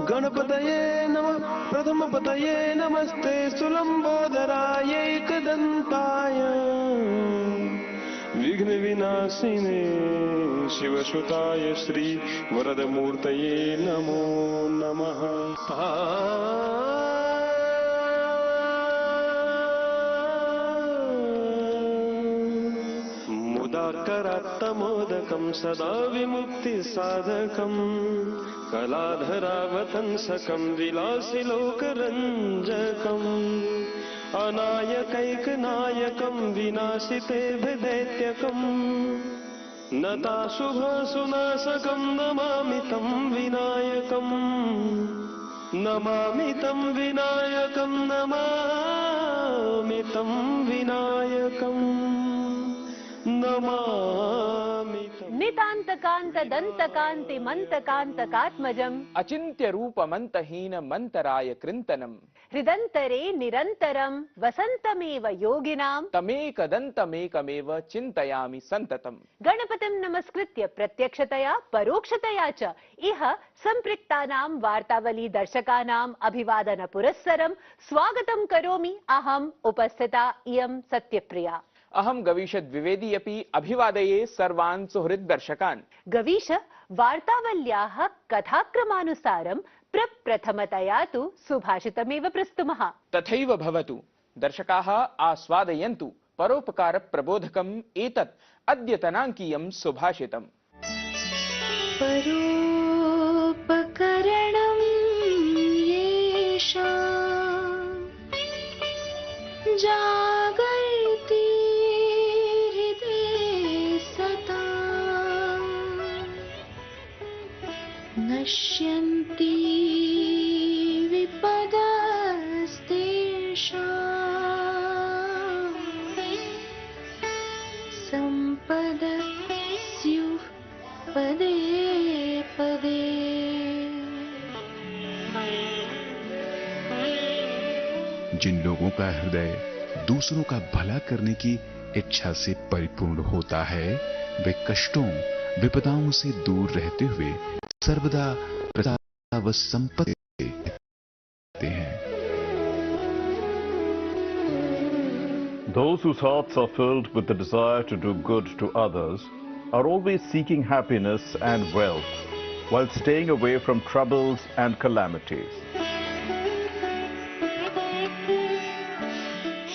गणपतये नमः प्रथमपतये नमस्ते सुलंबोदराय एकदन्ताय विघ्नविनाशिने शिवसुताय श्री वरदमूर्तये नमो नमः। मुदाकरात्तमोदकं सदा विमुक्तिसाधकम् कलाधरावतंसकं विलासिलोकरञ्जकम् अनायकैकनायकं विनाशिते दैत्यकम् नताशुभसुनाशकं नमामि तं विनायकम् नमामि तं विनायकं नमामि तं विनायकम् नमामि तं। नितान्तकान्त दन्तकान्ति मन्तकान्तकात्मजम् अचिन्त्य रूपमन्तहीन मन्तराय कृन्तनम् हृदन्तरे निरन्तरं वसन्तमेव योगिनां तमेकदन्तमेकमेव चिन्तयामि सन्ततम्। गणपतिं नमस्कृत्य प्रत्यक्षतया परोक्षतया च इह सम्पृक्तानां वार्तावली दर्शकानाम् अभिवादन पुरस्सरं स्वागतं करोमि अहम् उपस्थिता इयं सत्यप्रिया। अहं गवीश द्विवेदी अपि अभिवादये सर्वान् सुहृद्दर्शकान्। गवीश, वार्तावल्याः कथाक्रमानुसारं प्रप्रथमतया तु सुभाषितमेव प्रस्तुमः। तथैव भवतु। दर्शकाः आस्वादयन्तु परोपकारप्रबोधकम् एतत् अद्यतनाङ्कीयं सुभाषितम्। परोपकरणं येषां जागर्ति हृदये सतां नश्यन्ति विपदस्तेषां सम्पदः स्युः पदे पदे। जिन लोगों का हृदय दूसरों का भला करने की इच्छा से परिपूर्ण होता है, वे कष्टों विपदाओं से दूर रहते हुए सर्वदा प्रजा व संपत्ति देते हैं। Those whose hearts are filled with the desire to do good to others are always seeking happiness and wealth while staying away from troubles and calamities.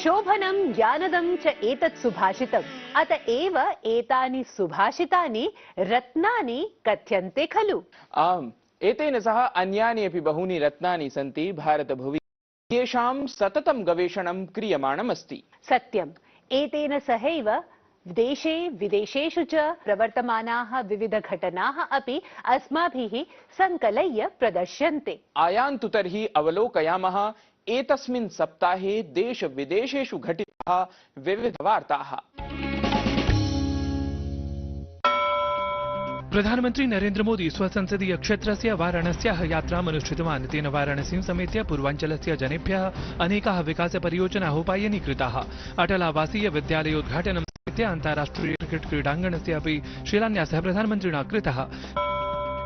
शोभनं ज्ञानदं च एतत् सुभाषितम्। अत एव एतानि सुभाषितानि रत्नानि कथ्यन्ते खलु। आम्, एतेन सह अन्यानि अपि बहूनि रत्नानि सन्ति भारतभुवि, येषां सततं गवेषणं क्रियमाणम् अस्ति। सत्यम्, एतेन सहैव देशे विदेशेषु च प्रवर्तमानाः विविधघटनाः अपि अस्माभिः सङ्कलय्य प्रदर्श्यन्ते। आयान्तु तर्हि अवलोकयामः एतस्मिन् सप्ताहे देश विदेशेषु घटिताः विविधवार्ताः। प्रधानमंत्री नरेंद्र मोदी स्वसंसदीय क्षेत्रस्य वाराणस्याः यात्राम् अनुष्ठितवान्। तेन वाराणसीं समेत्य पूर्वाञ्चलस्य जनेभ्यः अनेकाः विकासपरियोजनाः उपायनीकृताः। अटलावासीय विद्यालयोद्घाटनं समेत्य अन्ताराष्ट्रिय क्रिकेट क्रीडाङ्गणस्य अपि शिलान्यासः प्रधानमन्त्रिणा कृतः।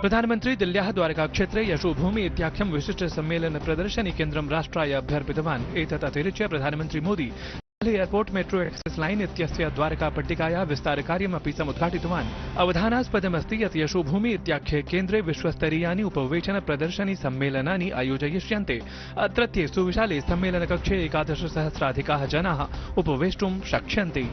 प्रधानमन्त्री दिल्ल्याः द्वारकाक्षेत्रे यशोभूमि इत्याख्यं विशिष्ट सम्मेलन प्रदर्शनी केन्द्रं राष्ट्राय अभ्यर्पितवान्। एतत् अतिरिच्य प्रधानमन्त्री Modi airport metro access line इत्यस्य द्वारका पट्टिकायाः विस्तारकार्यमपि समुद्घाटितवान्। अवधानास्पदमस्ति यत् यशोभूमि इत्याख्ये केन्द्रे विश्वस्तरीयानि उपवेशन प्रदर्शनी सम्मेलनानि आयोजयिष्यन्ते। अत्रत्ये सुविशाले सम्मेलनकक्षे 11,000-अधिकाः जनाः उपवेष्टुं शक्ष्यन्ते।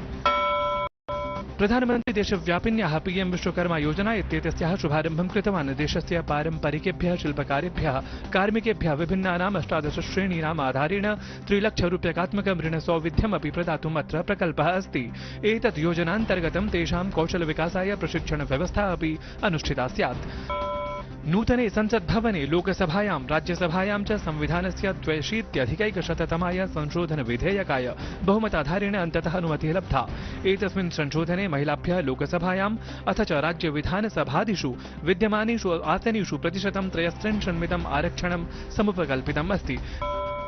प्रधानमन्त्री देशव्यापिन्याः पीएम विश्वकर्मा योजना इत्येतस्याः शुभारम्भं कृतवान्। देशस्य पारम्परिकेभ्यः शिल्पकारेभ्यः कार्मिकेभ्यः विभिन्नानाम् 18 श्रेणीनाम् आधारेण 3 लक्षरूप्यकात्मकं ऋणसौविध्यमपि प्रदातुम् अत्र प्रकल्पः अस्ति। एतत् योजनान्तर्गतं तेषां कौशलविकासाय प्रशिक्षणव्यवस्था अपि अनुष्ठिता स्यात्। नूतने संसद्भवने लोकसभायां राज्यसभायां च संविधानस्य 82-अधिकैकशततमाय संशोधनविधेयकाय बहुमताधारेण अन्ततः अनुमतिः लब्धा। एतस्मिन् संशोधने महिलाभ्यः लोकसभायाम् अथ च राज्यविधानसभादिषु विद्यमानेषु आसनेषु प्रतिशतं 63 आरक्षणं समुपकल्पितम् अस्ति।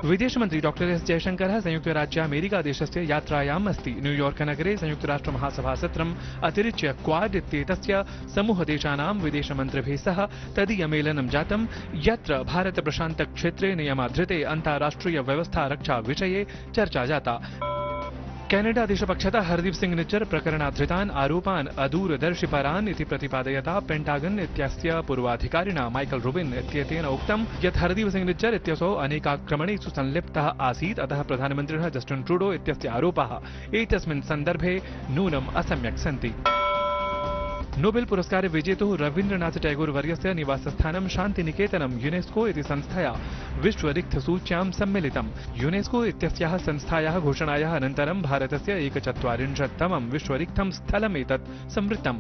विदेशमन्त्री डॉक्टर एस जयशंकरः संयुक्तराज्यामेरिकादेशस्य यात्रायाम् अस्ति। न्यूयॉर्कनगरे संयुक्तराष्ट्रमहासभासत्रम् अतिरिच्य क्वाड इत्येतस्य समूहदेशानां विदेशमन्त्रिभिः सह तदीयमेलनं जातं, यत्र भारत-प्रशान्तक्षेत्रे नियमाधृते अन्ताराष्ट्रियव्यवस्थारक्षाविषये चर्चा जाता। कैनेडा देशपक्षतः हरदीप सिंह निज्जर प्रकरणाधृतान् आरोपान् अदूरदर्शिपरान् इति प्रतिपादयता पेंटागन इत्यस्य पूर्वाधिकारिणा माइकल रूबिन इत्येतेन उक्तं यत् हरदीप सिंह निज्जर इत्यसौ अनेकाक्रमणेषु संलिप्तः आसीत्, अतः प्रधानमन्त्रिणः जस्टिन् ट्रूडो इत्यस्य आरोपाः एतस्मिन् सन्दर्भे नूनम् असम्यक् सन्ति। नोबेल पुरस्कार विजेतुः रवीन्द्रनाथ टैगोर वर्यस्य निवासस्थानं शान्तिनिकेतनं यूनेस्को इति संस्थया विश्वरिक्थसूच्यां सम्मिलितम्। यूनेस्को इत्यस्याः संस्थायाः घोषणायाः अनन्तरं भारतस्य 41तमं विश्वरिक्थं स्थलमेतत् संवृत्तम्।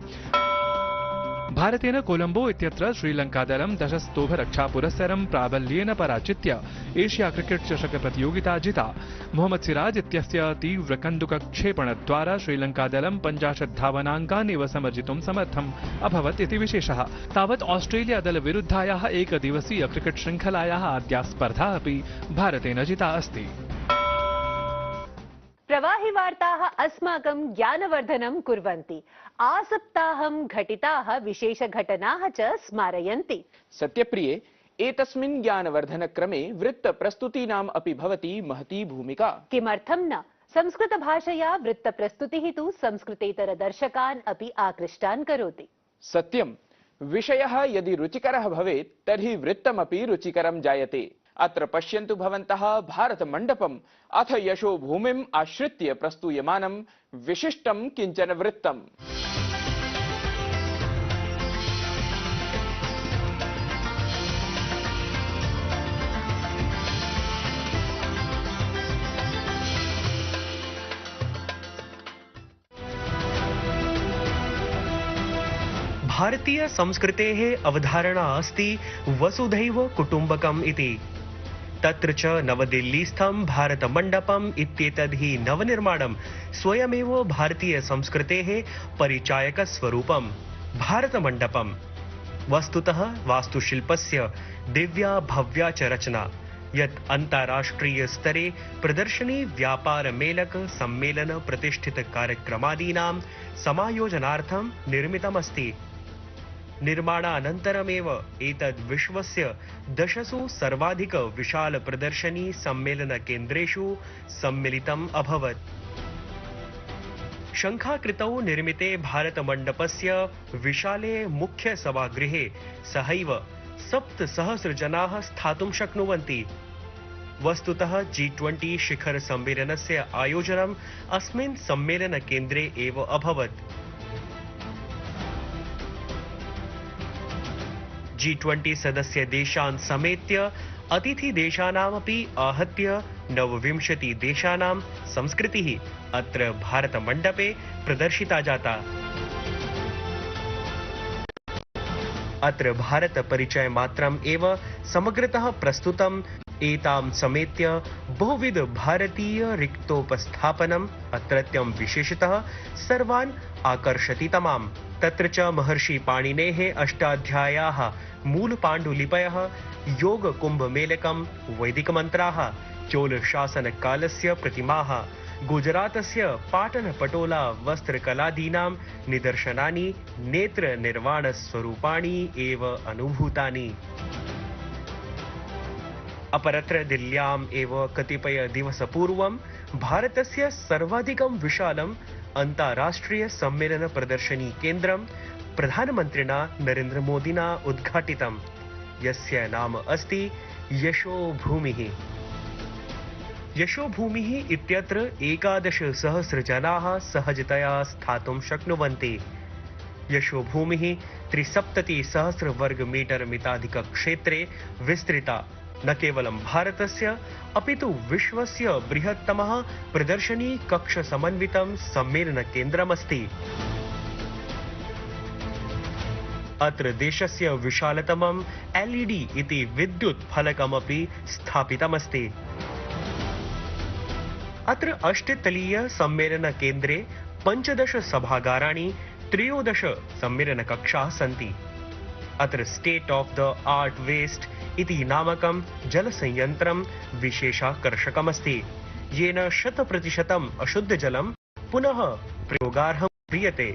भारतेन कोलंबो इत्यत्र श्रीलंकादलं 10 स्तोभरक्षापुरस्सरं प्राबल्येन पराजित्य एशिया क्रिकेट चषक प्रतियोगिता जिता। मोहम्मद सिराज इत्यस्य तीव्रकन्दुकक्षेपणद्वारा श्रीलंकादलं 50 धावनाङ्कानेव समर्जितुं समर्थम् अभवत् इति विशेषः। तावत् ऑस्ट्रेलियादलविरुद्धायाः एकदिवसीय क्रिकेट शृङ्खलायाः आद्या स्पर्धा अपि भारतेन जिता अस्ति। प्रवाहि वार्ताः अस्माकं ज्ञानवर्धनं कुर्वन्ति, आसप्ताहं घटिताः विशेषघटनाः च स्मारयन्ति। सत्यप्रिये, एतस्मिन् ज्ञानवर्धनक्रमे वृत्तप्रस्तुतीनाम् अपि भवति महती भूमिका। किमर्थं न? संस्कृतभाषया वृत्तप्रस्तुतिः तु संस्कृतेतरदर्शकान् अपि आकृष्टान् करोति। सत्यं, विषयः यदि रुचिकरः भवेत् तर्हि वृत्तमपि रुचिकरं जायते। अत्र पश्यन्तु भवन्तः भारतमण्डपम् अथ यशोभूमिम् आश्रित्य प्रस्तूयमानं विशिष्टं किञ्चन वृत्तम्। भारतीय संस्कृतेः अवधारणा अस्ति वसुधैव कुटुम्बकम् इति। तत्र च नवदिल्लीस्थं भारतमण्डपम् इत्येतद्धि नवनिर्माणं स्वयमेव भारतीय संस्कृतेः परिचायकस्वरूपं भारतमण्डपम्। वस्तुतः वास्तुशिल्पस्य दिव्या भव्या च रचना, यत् अन्ताराष्ट्रिय स्तरे प्रदर्शनी, व्यापार मेलक, सम्मेलन, प्रतिष्ठित कार्यक्रमादीनां समायोजनार्थं निर्मितमस्ति। निर्माणानन्तरमेव एतद् विश्वस्य 10 सर्वाधिक विशाल प्रदर्शनी सम्मेलन केन्द्रेषु सम्मिलितम् अभवत्। शङ्खाकृतौ निर्मिते भारतमण्डपस्य विशाले मुख्य सभागृहे सहैव 7,000 जनाः स्थातुं शक्नुवन्ति। वस्तुतः G20 शिखर सम्मेलनस्य आयोजनम् अस्मिन् सम्मेलन केन्द्रे एव अभवत्। G20 सदस्य देशान् समेत्य अतिथि देशानामपि आहत्य 29 देशानां संस्कृतिः अत्र भारतमण्डपे प्रदर्शिता जाता। अत्र भारत परिचय मात्रम् एव समग्रतः प्रस्तुतम्। एतां समेत्य बहुविध भारतीय रिक्तोपस्थापनम् अत्रत्यं विशेषतः सर्वान् आकर्षति तमाम्। तत्र च महर्षि पाणिनेः अष्टाध्याय्याः मूलपाण्डुलिपयः, योग कुम्भमेलकं, वैदिकमन्त्राः, चोल शासनकालस्य प्रतिमाः, गुजरातस्य पाटनपटोला वस्त्रकलादीनां निदर्शनानि नेत्र निर्वाणस्वरूपाणि एव अनुभूतानि। अपरत्र दिल्ल्याम् एव कतिपय दिवसपूर्वं भारतस्य सर्वाधिकं विशालं अन्ताराष्ट्रिय सम्मेलन प्रदर्शनी केन्द्रं प्रधानमन्त्रिणा नरेन्द्र मोदिना उद्घाटितं, यस्य नाम अस्ति यशोभूमिः। यशोभूमिः इत्यत्र 11,000 जनाः सहजतया स्थातुं शक्नुवन्ति। यशोभूमिः 73,000 वर्गमीटर मिताधिकक्षेत्रे विस्तृता। न केवलं भारतस्य अपितु विश्वस्य बृहत्तमः प्रदर्शनी कक्ष समन्वितं सम्मेलन केन्द्रमस्ति। अत्र देशस्य विशालतमं LED इति विद्युत् फलकमपि स्थापितमस्ति। अत्र 8-तलीय सम्मेलन केन्द्रे 15 सभागाराणि, 13 सम्मेलनकक्षाः सन्ति। अत्र state of the art waste इति नामकं जलसंयन्त्रं विशेषाकर्षकमस्ति, येन 100% अशुद्धजलं पुनः प्रयोगार्हं क्रियते।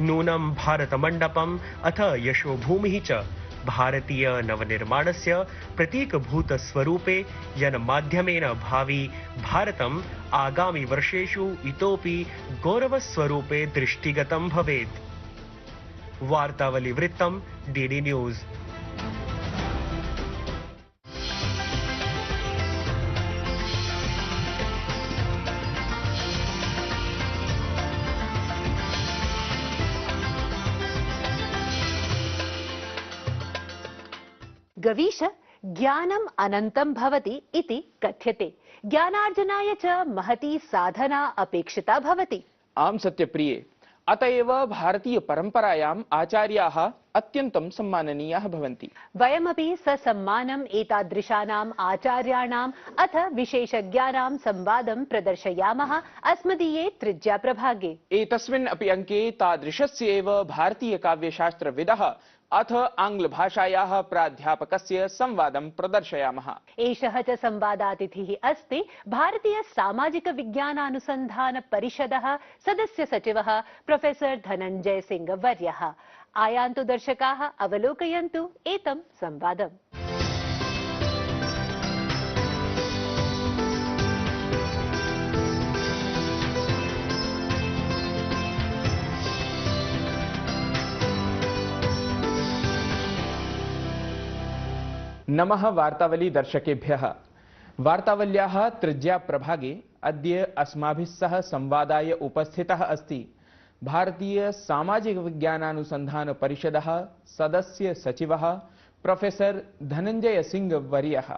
नूनं भारतमण्डपम् अथ यशोभूमिः च भारतीय नवनिर्माणस्य प्रतीकभूतस्वरूपे, यन् माध्यमेन भावी भारतम् आगामि वर्षेषु इतोपि गौरवस्वरूपे दृष्टिगतं भवेत्। वार्तावलीवृत्तं डीडी न्यूज़। गवीश ज्ञानम् अनन्तं भवति इति कथ्यते। ज्ञानार्जनाय च महती साधना अपेक्षिता भवति। आम सत्यप्रिये, अतएव भारतीय परंपरायाम् आचार्याः अत्यन्तं सम्माननीयाः भवन्ति। वयमपि ससम्मानम् एतादृशानाम् आचार्याणाम् अथ विशेषज्ञानां संवादं प्रदर्शयामः अस्मदीये त्रिज्या प्रभागे। एतस्मिन् अपि अंके तादृशस्य एव भारतीय काव्यशास्त्रविदः अथ आङ्ग्लभाषायाः प्राध्यापकस्य संवादं प्रदर्शयामः। एषः च संवादातिथिः अस्ति भारतीय सामाजिक विज्ञानानुसन्धान परिषदः सदस्य सचिवः प्रोफेसर धनञ्जय सिंह वर्यः। आयान्तु दर्शकाः, अवलोकयन्तु एतं संवादम्। नमः वार्तावली दर्शकेभ्यः। वार्तावल्याः त्रिज्या प्रभागे अद्य अस्माभिः सह संवादाय उपस्थितः अस्ति भारतीय सामाजिक विज्ञानानुसन्धान परिषदः सदस्य सचिवः प्रोफेसर धनञ्जय सिंह वर्यः।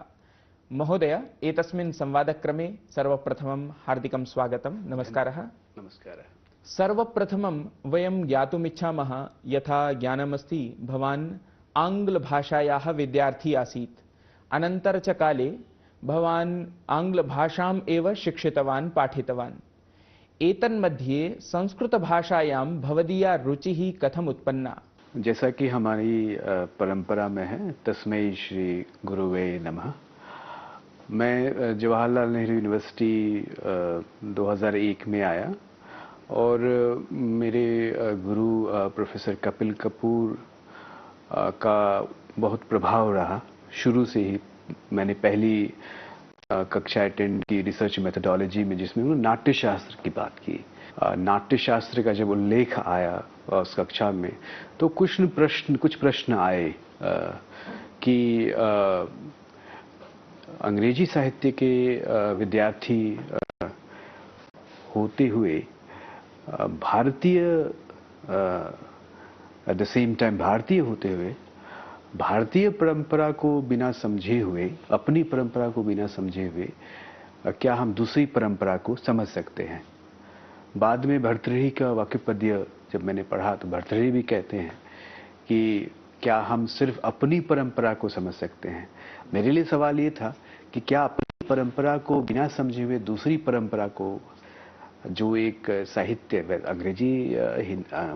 महोदय, एतस्मिन् संवादक्रमे सर्वप्रथमं हार्दिकं स्वागतं। नमस्कारः। नमस्कारः। सर्वप्रथमं वयं ज्ञातुमिच्छामः, यथा ज्ञानमस्ति भवान् आङ्ग्लभाषायाः विद्यार्थी आसीत्, अनन्तर च काले भवान् आङ्ग्लभाषाम् एव शिक्षितवान्, पाठितवान्। एतन्मध्ये संस्कृतभाषायां भवदीया रुचिः कथम् उत्पन्ना? जैसा कि हमारी परंपरा में है, तस्मै श्री गुरुवे नमः। मैं जवाहरलाल नेहरू यूनिवर्सिटी 2001 में आया और मेरे गुरु प्रोफेसर कपिल कपूर का बहुत प्रभाव रहा। शुरू से ही मैंने पहली कक्षा अटेंड की रिसर्च मेथोडोलॉजी में, जिसमें उन्होंने नाट्यशास्त्र की बात की। नाट्यशास्त्र का जब उल्लेख आया उस कक्षा में, तो कुछ प्रश्न आए कि अंग्रेजी साहित्य के विद्यार्थी होते हुए भारतीय एट द सेम टाइम भारतीय होते हुए भारतीय परंपरा को बिना समझे हुए, अपनी परंपरा को बिना समझे हुए, क्या हम दूसरी परंपरा को समझ सकते हैं? बाद में भर्तृहरि का वाक्य पद्य जब मैंने पढ़ा, तो भर्तृहरि भी कहते हैं कि क्या हम सिर्फ अपनी परंपरा को समझ सकते हैं। मेरे लिए सवाल ये था कि क्या अपनी परंपरा को बिना समझे हुए दूसरी परंपरा को, जो एक साहित्य, अंग्रेजी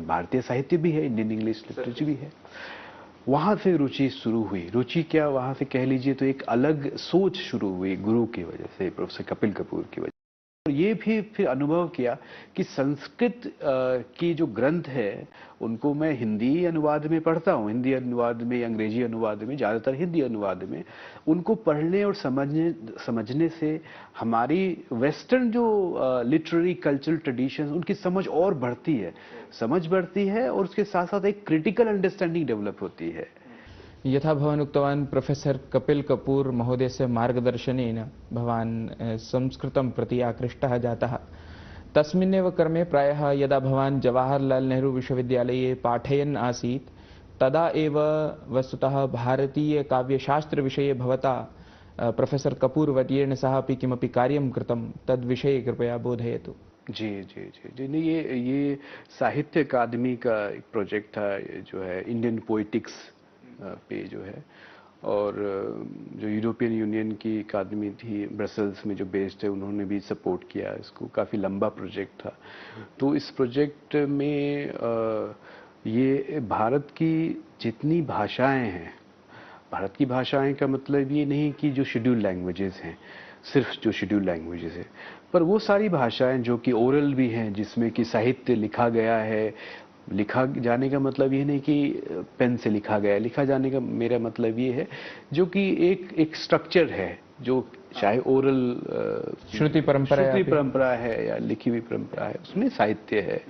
भारतीय साहित्य भी है, इंडियन इंग्लिश लिटरेचर भी है, वहाँ से रुचि शुरू हुई। रुचि क्या, वहाँ से कह लीजिए तो एक अलग सोच शुरू हुई गुरु की वजह से, प्रोफेसर कपिल कपूर की वजह से। और ये भी फिर अनुभव किया कि संस्कृत की जो ग्रंथ है उनको मैं हिंदी अनुवाद में पढ़ता हूँ, हिंदी अनुवाद में, अंग्रेजी अनुवाद में, ज़्यादातर हिंदी अनुवाद में। उनको पढ़ने और समझने से हमारी वेस्टर्न जो लिटरेरी कल्चरल ट्रेडिशंस, उनकी समझ और बढ़ती है और उसके साथ साथ एक क्रिटिकल अंडरस्टैंडिंग डेवलप होती है। यथा भवान् उक्तवान्, प्रोफेसर कपिल कपूर महोदयस्य मार्गदर्शनेन भवान् संस्कृतं प्रति आकृष्टः जातः। तस्मिन्नेव क्रमे प्रायः यदा भवान् जवाहरलाल नेहरू विश्वविद्यालये पाठयन् आसीत्, तदा एव वस्तुतः भारतीय काव्यशास्त्रविषये भवता प्रोफेसर कपूर वर्येण सह अपि किमपि कार्यं कृतं, तद्विषये कृपया बोधयतु। जी जी जी जी नहीं, ये साहित्य अकादमी का एक प्रोजेक्ट था, जो है इंडियन पोइटिक्स पे जो है, और जो यूरोपियन यूनियन की अकादमी थी ब्रसेल्स में जो बेस्ड है, उन्होंने भी सपोर्ट किया इसको। काफ़ी लंबा प्रोजेक्ट था। तो इस प्रोजेक्ट में ये भारत की जितनी भाषाएं हैं, भारत की भाषाएं का मतलब ये नहीं कि जो शेड्यूल लैंग्वेजेस हैं, सिर्फ जो शेड्यूल लैंग्वेजेस है, पर वो सारी भाषाएं जो कि ओरल भी हैं, जिसमें कि साहित्य लिखा गया है। लिखा जाने का मतलब ये नहीं कि पेन से लिखा गया है, लिखा जाने का मेरा मतलब ये है जो कि एक स्ट्रक्चर है, जो चाहे ओरल श्रुति परंपरा है या लिखी हुई परंपरा है, उसमें साहित्य है।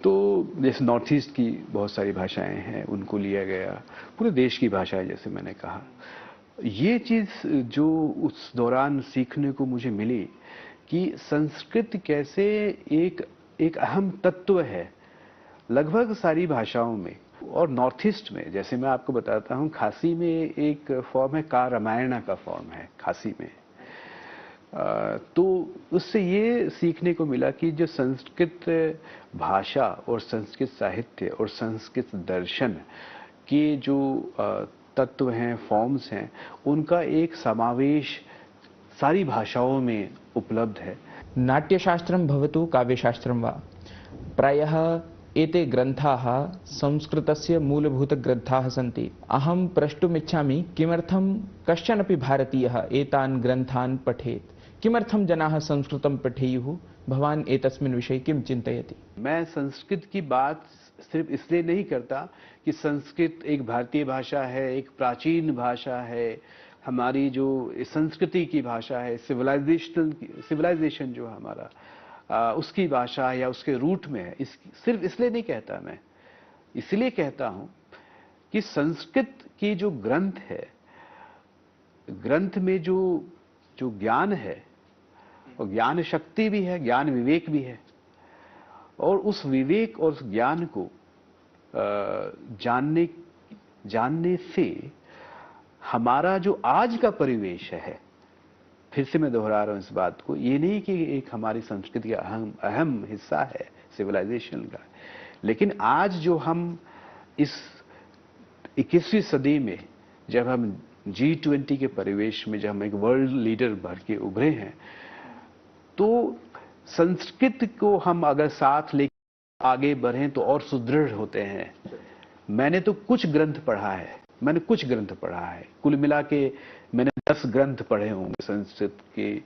तो जैसे नॉर्थ ईस्ट की बहुत सारी भाषाएं हैं, उनको लिया गया, पूरे देश की भाषाएं, जैसे मैंने कहा। ये चीज़ जो उस दौरान सीखने को मुझे मिली कि संस्कृत कैसे एक अहम तत्व है लगभग सारी भाषाओं में। और नॉर्थ ईस्ट में, जैसे मैं आपको बताता हूँ, खासी में एक फॉर्म है, का रामायणा का फॉर्म है खासी में। तो उससे ये सीखने को मिला कि जो संस्कृत भाषा और संस्कृत साहित्य और संस्कृत दर्शन के जो तत्व हैं, फॉर्म्स हैं, उनका एक समावेश सारी भाषाओं में उपलब्ध है। नाट्यशास्त्रं भवतु काव्यशास्त्रं वा, प्रायः एते ग्रन्थाः संस्कृतस्य मूलभूतग्रन्थाः सन्ति। अहं प्रष्टुमिच्छामि किमर्थं कश्चनपि भारतीयः एतान् ग्रन्थान् पठेत्, किमर्थं जनाः संस्कृतं पठेयुः? भवान् एतस्मिन् विषये किं चिन्तयति? मैं संस्कृत की बात सिर्फ इसलिए नहीं करता कि संस्कृत एक भारतीय भाषा है, एक प्राचीन भाषा है, हमारी जो संस्कृति की भाषा है, सिविलाइजेशन जो हमारा उसकी भाषा या उसके रूट में है, सिर्फ इसलिए नहीं कहता मैं। इसलिए कहता हूं कि संस्कृत की जो ग्रंथ है, ग्रंथ में जो ज्ञान है, और ज्ञान शक्ति भी है, ज्ञान विवेक भी है, और उस विवेक और उस ज्ञान को जानने से हमारा जो आज का परिवेश है, फिर से मैं दोहरा रहा हूं इस बात को, ये नहीं कि एक हमारी संस्कृति का अहम हिस्सा है सिविलाइजेशन का, लेकिन आज जो हम इस 21वीं सदी में, जब हम G20 के परिवेश में, जब हम एक वर्ल्ड लीडर भर के उभरे हैं, तो संस्कृत को हम अगर साथ लेकर आगे बढ़ें तो और सुदृढ़ होते हैं। मैंने तो कुछ ग्रंथ पढ़ा है, कुल मिला के मैंने 10 ग्रंथ पढ़े होंगे संस्कृत के,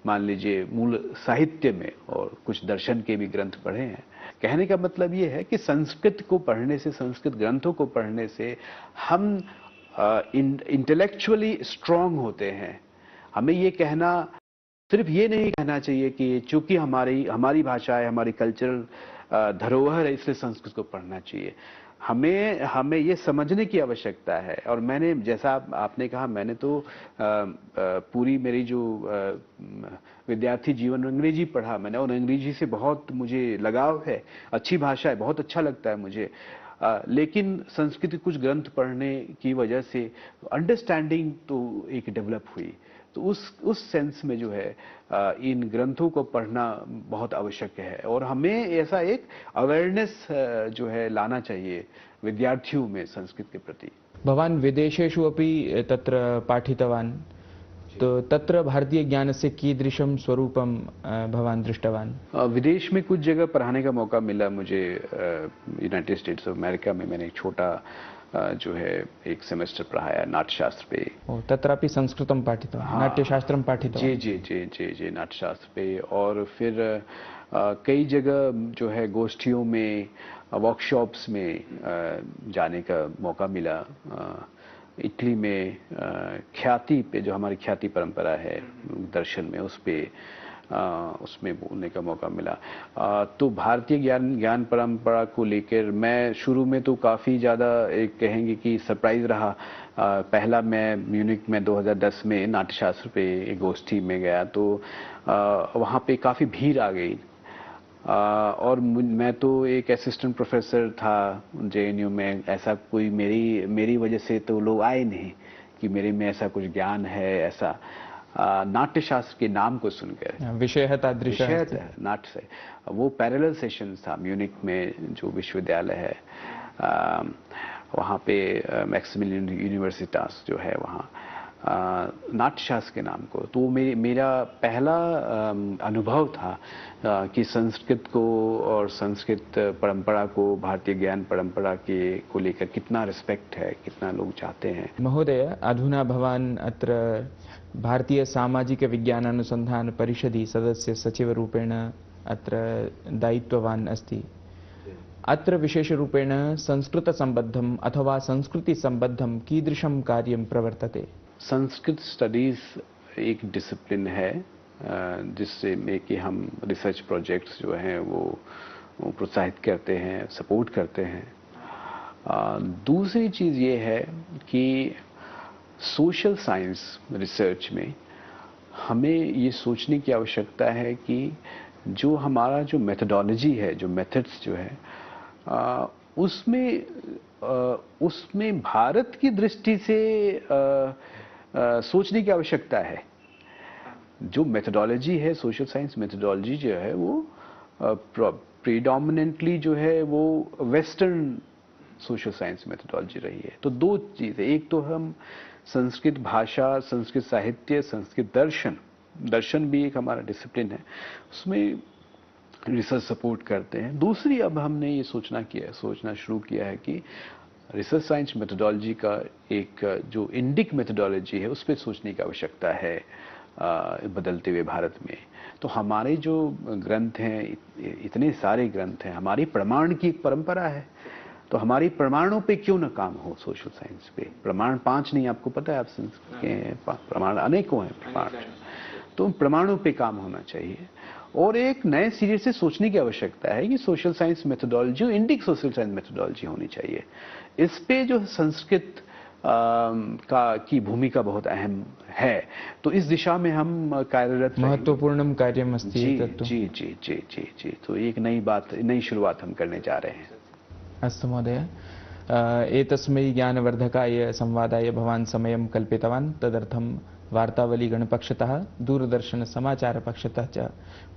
मान लीजिए मूल साहित्य में, और कुछ दर्शन के भी ग्रंथ पढ़े हैं। कहने का मतलब ये है कि संस्कृत को पढ़ने से, संस्कृत ग्रंथों को पढ़ने से हम इंटेलेक्चुअली स्ट्रांग होते हैं। हमें ये कहना, सिर्फ ये नहीं कहना चाहिए कि चूंकि हमारी भाषा है, हमारी कल्चरल धरोहर है, इसलिए संस्कृत को पढ़ना चाहिए। हमें ये समझने की आवश्यकता है। और मैंने, जैसा आपने कहा, मैंने तो पूरी मेरी जो विद्यार्थी जीवन में अंग्रेजी पढ़ा मैंने, और अंग्रेजी से बहुत मुझे लगाव है, अच्छी भाषा है, बहुत अच्छा लगता है मुझे। लेकिन संस्कृत के कुछ ग्रंथ पढ़ने की वजह से अंडरस्टैंडिंग तो एक डेवलप हुई। तो उस सेंस में जो है इन ग्रंथों को पढ़ना बहुत आवश्यक है, और हमें ऐसा एक अवेयरनेस जो है लाना चाहिए विद्यार्थियों में संस्कृत के प्रति। भवान् विदेशेषु अपि तत्र पाठितवान्, तो तत्र भारतीय ज्ञानस्य कीदृशं स्वरूपं भवान् दृष्टवान्? विदेश में कुछ जगह पढ़ाने का मौका मिला मुझे। यूनाइटेड स्टेट्स ऑफ अमेरिका में मैंने एक छोटा जो है एक सेमेस्टर पढ़ाया नाट्यशास्त्र पे। तत्रापि संस्कृतं पाठितवान्? नाट्यशास्त्रं पाठितवान्? जी नाट्यशास्त्र पे। और फिर कई जगह जो है गोष्ठियों में, वर्कशॉप्स में जाने का मौका मिला। इटली में ख्याति पे, जो हमारी ख्याति परंपरा है दर्शन में, उसमें बोलने का मौका मिला। तो भारतीय ज्ञान परंपरा को लेकर मैं शुरू में तो काफ़ी ज़्यादा एक कहेंगे कि सरप्राइज रहा। पहला मैं म्यूनिक में 2010 में नाट्यशास्त्र पे एक गोष्ठी में गया, तो वहाँ पे काफ़ी भीड़ आ गई। और मैं तो एक असिस्टेंट प्रोफेसर था JNU में, ऐसा कोई मेरी वजह से तो लोग आए नहीं कि मेरे में ऐसा कुछ ज्ञान है, ऐसा नाट्यशास्त्र के नाम को सुनकर। विषय है तादृश नाट्य से वो पैरेलल सेशन था म्यूनिक में, जो विश्वविद्यालय है वहाँ पे मैक्सिमिलियन यूनिवर्सिटास जो है वहाँ, नाट्यशास्त्र के नाम को। तो मेरा पहला अनुभव था कि संस्कृत को और संस्कृत परंपरा को, भारतीय ज्ञान परंपरा को लेकर कितना रिस्पेक्ट है, कितना लोग चाहते हैं। महोदय, अधुना भवान् अत्र भारतीय सामाजिक विज्ञानानुसंधान परिषदि सदस्य सचिवरूपेण अत्र दायित्ववान् अस्ति। अत्र विशेषरूपेण संस्कृतसम्बद्धम् अथवा संस्कृतिसम्बद्धं कीदृशं कार्यं प्रवर्तते? संस्कृत स्टडीज एक डिसिप्लिन है जिससे में कि हम रिसर्च प्रोजेक्ट्स जो हैं वो प्रोत्साहित करते हैं, सपोर्ट करते हैं। दूसरी चीज़ ये है कि सोशल साइंस रिसर्च में हमें ये सोचने की आवश्यकता है कि जो हमारा जो मेथडोलॉजी है, जो मेथड्स जो है, उसमें भारत की दृष्टि से सोचने की आवश्यकता है। जो मेथडोलॉजी है, सोशल साइंस मेथडोलॉजी जो है वो प्रीडोमिनेंटली जो है वो वेस्टर्न सोशल साइंस मेथडोलॉजी रही है। तो दो चीज़ें, एक तो हम संस्कृत भाषा, संस्कृत साहित्य, संस्कृत दर्शन भी एक हमारा डिसिप्लिन है, उसमें रिसर्च सपोर्ट करते हैं। दूसरी, अब हमने ये सोचना शुरू किया है कि रिसर्च साइंस मेथडोलॉजी का एक जो इंडिक मेथडोलॉजी है उस पर सोचने की आवश्यकता है बदलते हुए भारत में। तो हमारे जो ग्रंथ हैं, इतने सारे ग्रंथ हैं, हमारी प्रमाण की एक परंपरा है, तो हमारी प्रमाणों पे क्यों ना काम हो सोशल साइंस पे। प्रमाण 5 नहीं, आपको पता है, आप संस्कृत के प्रमाण अनेकों हैं प्रमाण, तो प्रमाणों पे काम होना चाहिए। और एक नए सिरे से सोचने की आवश्यकता है कि social science methodology, Indic social science methodology होनी चाहिए। इस पे जो संस्कृत की भूमिका बहुत अहम है, तो इस दिशा में हम कार्यरत, महत्वपूर्णं कार्यम् अस्ति। जी जी जी जी जी। तो एक नई शुरुआत हम करने जा रहे हैं। अस्तु महोदय, एतस्मै ज्ञानवर्धकाय संवादाय भवान् समयं कल्पितवान्, तदर्थं वार्तावलीगणपक्षतः दूरदर्शनसमाचारपक्षतः च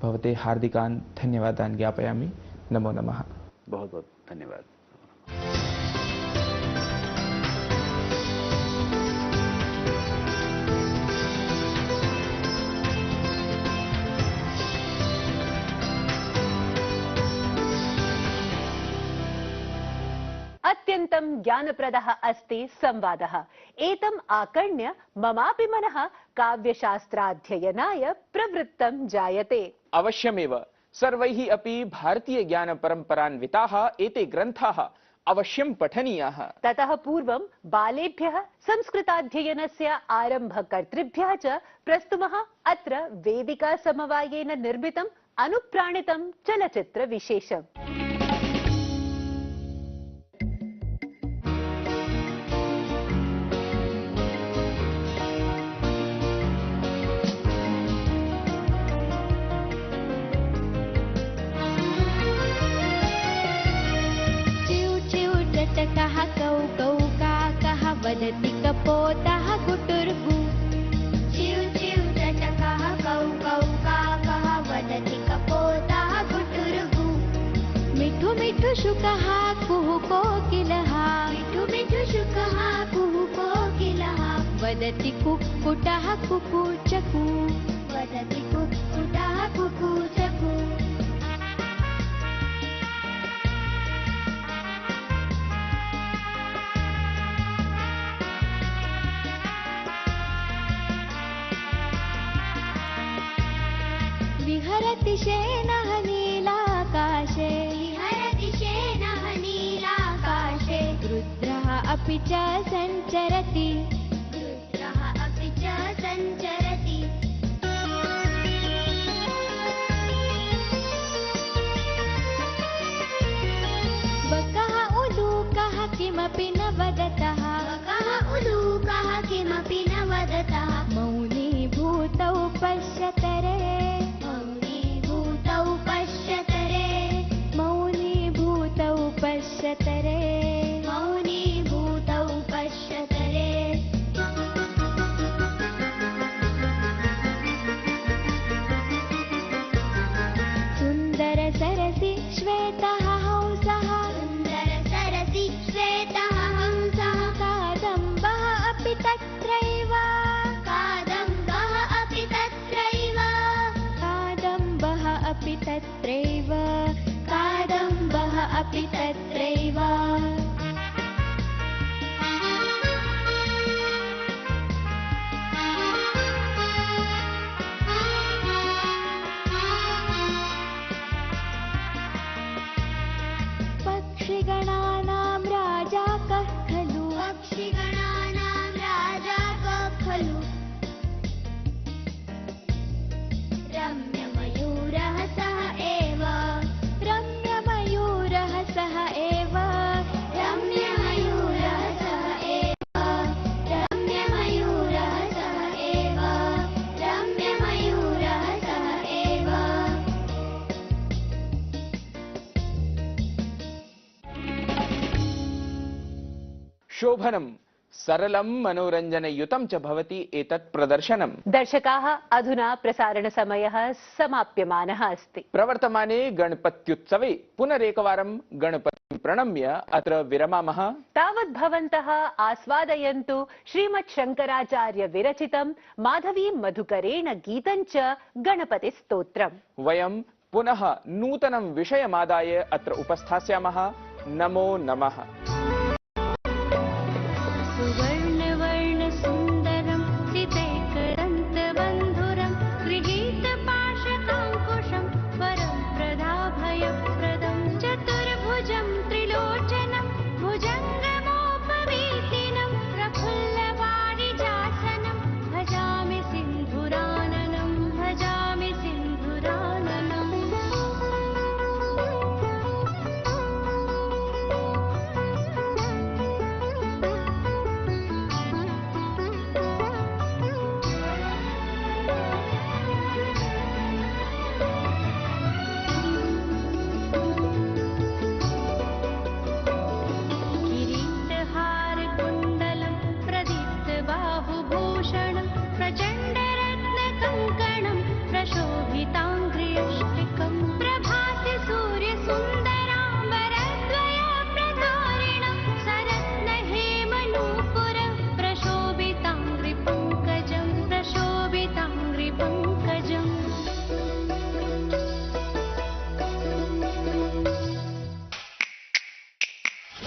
भवते हार्दिकान् धन्यवादान् ज्ञापयामि। नमो नमः। बहुत बहुत धन्यवाद। अत्यन्तं ज्ञानप्रदः अस्ति संवादः। एतम् आकर्ण्य ममापि मनः काव्यशास्त्राध्ययनाय प्रवृत्तं जायते। अवश्यमेव सर्वैः अपि भारतीय ज्ञानपरम्परान्विताः एते ग्रन्थाः अवश्यं पठनीयाः। ततः पूर्वं बालेभ्यः संस्कृताध्ययनस्य आरम्भकर्तृभ्यः च प्रस्तुमः अत्र वेदिका समवायेन निर्मितम् अनुप्राणितं चलच्चित्रविशेषम्। वदति कपोतः कुटुर्गु। चिव चिव चटकः कौ कौ काकः वदति कपोतः कुटुर्गु। मिठु मिठु शुकः कुहु कोकिलः। मिठु मिठु शुकः कुहु कोकिलः। वदति कुक्कुटः कुकुचकु। वदति कुक्कुटः कुकुचकु। विहरति शेनः नीलाकाशे। विहरति शेनः नीलाकाशे। रुद्रः अपि च सञ्चरति। रुद्रः अपि च सञ्चरति। बकः उलूकः किमपि न वदतः। बकः उलूकः किमपि न वदतः। मौनी भूतौ पश्यतरे। पश्यतरे। मौनी भूतौ पश्यतरे। तत्रापि तत्रैव पक्षिगणानां राजा कः खलु पक्षिगणानां राजा कः खलु रम्यमयूरः सः एव रम्यमयूरः सः एव रम्यमयूरः सः एव रम्यमयूरः सः एव रम्यमयूरः सः एव शोभनं सरलं मनोरञ्जनयुतं च भवति एतत् प्रदर्शनम्। दर्शकाः अधुना प्रसारणसमयः समाप्यमानः अस्ति। प्रवर्तमाने गणपत्युत्सवे पुनरेकवारं गणपतिं प्रणम्य अत्र विरमामः। तावत् भवन्तः आस्वादयन्तु श्रीमत् शङ्कराचार्य विरचितं माधवी मधुकरेण गीतं च गणपतिस्तोत्रम्। वयं पुनः नूतनं विषयमादाय अत्र उपस्थास्यामः। नमो नमः।